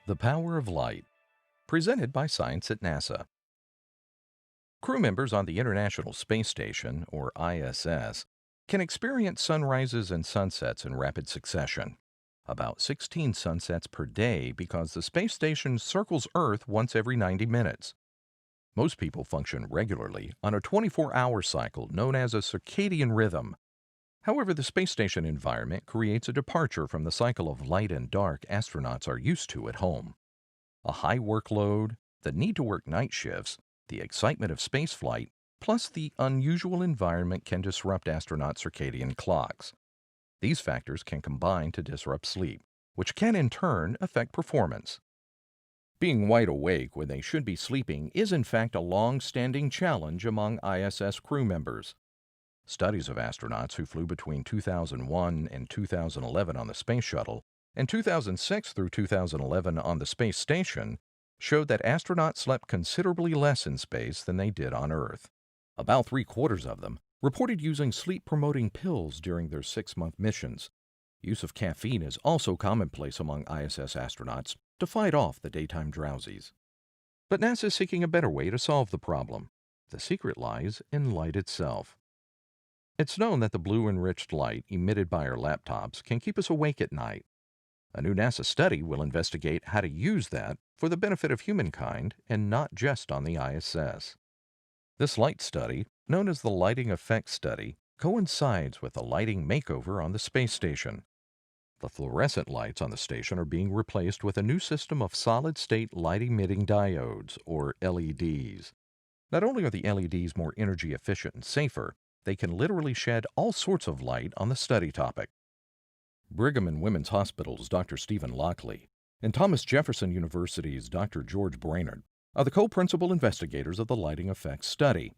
The Power of Light, presented by Science at NASA. Crew members on the International Space Station, or ISS, can experience sunrises and sunsets in rapid succession, about 16 sunsets per day because the space station circles Earth once every 90 minutes. Most people function regularly on a 24-hour cycle known as a circadian rhythm. However, the space station environment creates a departure from the cycle of light and dark astronauts are used to at home. A high workload, the need to work night shifts, the excitement of spaceflight, plus the unusual environment can disrupt astronauts' circadian clocks. These factors can combine to disrupt sleep, which can in turn affect performance. Being wide awake when they should be sleeping is in fact a long-standing challenge among ISS crew members. Studies of astronauts who flew between 2001 and 2011 on the Space Shuttle and 2006 through 2011 on the space station showed that astronauts slept considerably less in space than they did on Earth. About three-quarters of them reported using sleep-promoting pills during their 6-month missions. Use of caffeine is also commonplace among ISS astronauts to fight off the daytime drowsies. But NASA is seeking a better way to solve the problem. The secret lies in light itself. It's known that the blue-enriched light emitted by our laptops can keep us awake at night. A new NASA study will investigate how to use that for the benefit of humankind and not just on the ISS. This light study, known as the Lighting Effects Study, coincides with the lighting makeover on the space station. The fluorescent lights on the station are being replaced with a new system of solid-state light-emitting diodes, or LEDs. Not only are the LEDs more energy efficient and safer, they can literally shed all sorts of light on the study topic. Brigham and Women's Hospital's Dr. Stephen Lockley and Thomas Jefferson University's Dr. George Brainerd are the co-principal investigators of the lighting effects study.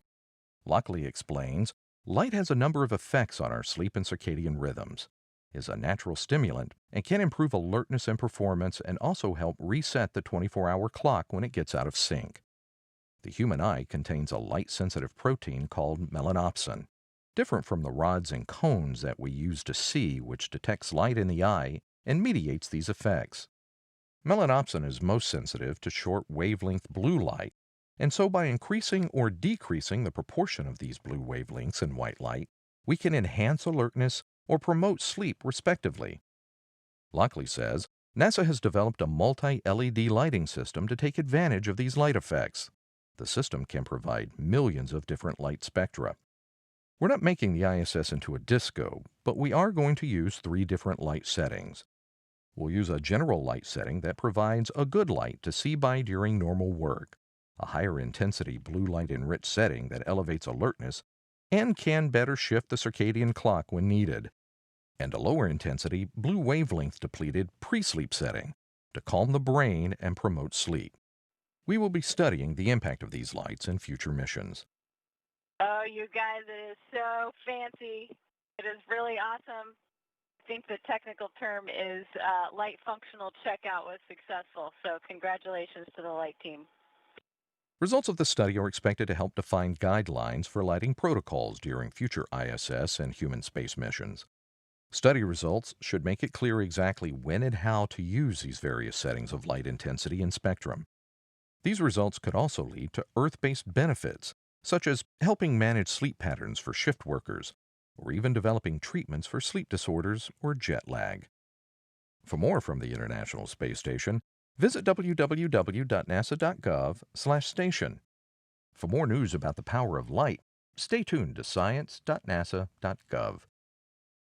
Lockley explains, light has a number of effects on our sleep and circadian rhythms, is a natural stimulant, and can improve alertness and performance and also help reset the 24-hour clock when it gets out of sync. The human eye contains a light-sensitive protein called melanopsin, different from the rods and cones that we use to see, which detects light in the eye and mediates these effects. Melanopsin is most sensitive to short wavelength blue light, and so by increasing or decreasing the proportion of these blue wavelengths in white light, we can enhance alertness or promote sleep respectively. Lockley says NASA has developed a multi-LED lighting system to take advantage of these light effects. The system can provide millions of different light spectra. We're not making the ISS into a disco, but we are going to use 3 different light settings. We'll use a general light setting that provides a good light to see by during normal work, a higher intensity blue light enriched setting that elevates alertness and can better shift the circadian clock when needed, and a lower intensity blue wavelength depleted pre-sleep setting to calm the brain and promote sleep. We will be studying the impact of these lights in future missions. Oh, you guys, it is so fancy. It is really awesome. I think the technical term is light functional checkout was successful, so congratulations to the light team. Results of the study are expected to help define guidelines for lighting protocols during future ISS and human space missions. Study results should make it clear exactly when and how to use these various settings of light intensity and spectrum. These results could also lead to Earth-based benefits, such as helping manage sleep patterns for shift workers, or even developing treatments for sleep disorders or jet lag. For more from the International Space Station, visit www.nasa.gov/station. For more news about the power of light, stay tuned to science.nasa.gov.